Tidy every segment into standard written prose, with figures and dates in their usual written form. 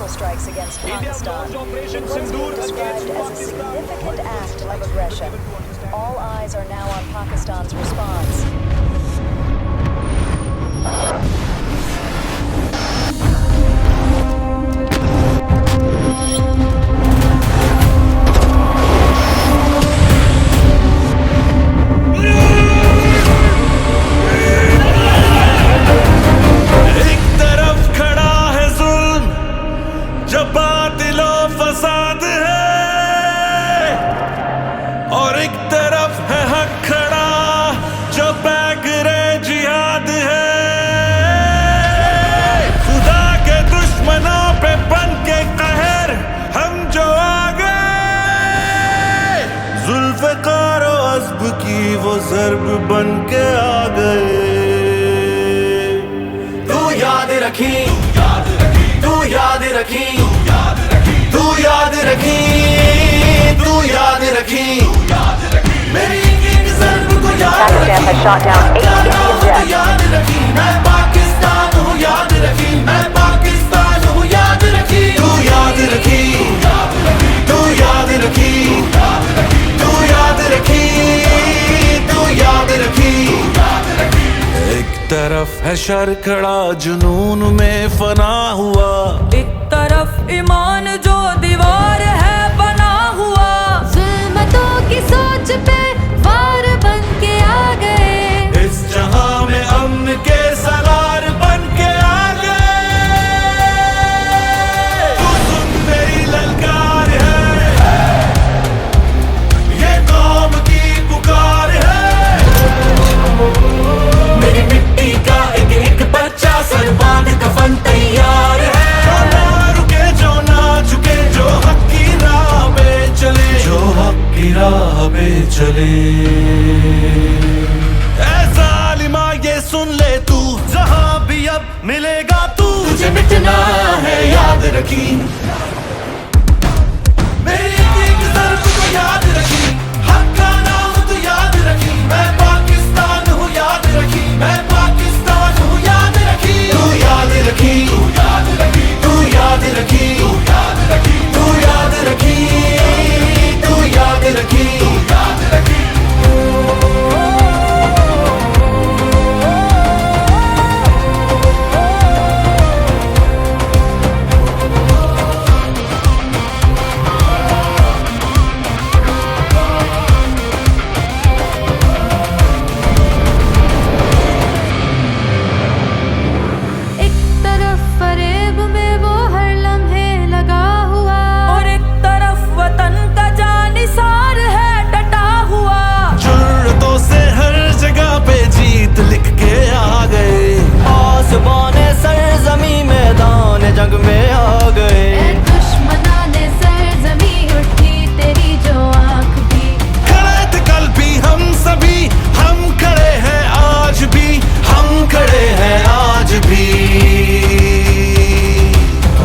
strikes against Pakistan. It was being described as a significant act of aggression. All eyes are now on Pakistan's response. वो ज़र्ब बन के आ गए। तू याद रखी, तू याद रखी, तू याद रखी, तू याद रखी, मेरी एक ज़र्ब को याद रखी, याद रखी, मैं पाकिस्तान हूँ याद रखी, मैं पाकिस्तान हूँ याद रखी, तू याद रखी, तू याद रखी, तू याद रखी, याद रखी। एक तरफ है शर खड़ा जुनून में फना हुआ, एक तरफ ईमान जो दीवार है बना हुआ, जुल्मतों की सोच पे वार बन के आ गए, इस जहां में अमन के सलार बन के आ गए। तू सुन मेरी ललकार है, ये कौम की पुकार है, मेरी मिट्टी का एक एक बच्चा सर बांध कफन तैयार है, जो ना रुके जो ना झुके, जो हक की राह पे चले, जो हक की राह पे चले। ऐ जालिमा ये सुन ले तू, जहां भी अब मिलेगा तू, तुझे मिटना है याद रखी, मेरी एक ज़र्ब को याद रखी, हक का नाम तू याद रखी, मैं पाकिस्तान हूँ याद रखी, मैं पाकिस्तान हूँ याद रखी, तू याद रखी, तू याद रखी, तू याद रखी, तू याद रखी, तू याद रखी।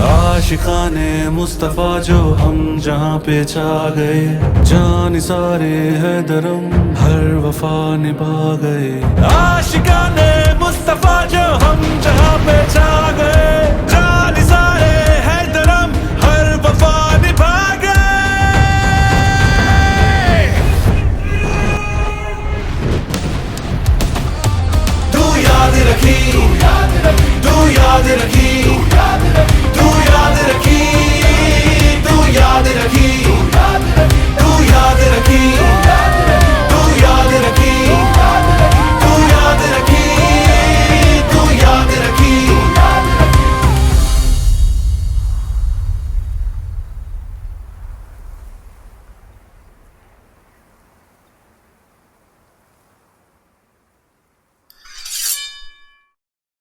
आशिकाने मुस्तफा जो हम जहाँ पे छा गए, जान सारे है दरम हर वफा निभा गए। आशिकाने मुस्तफा जो हम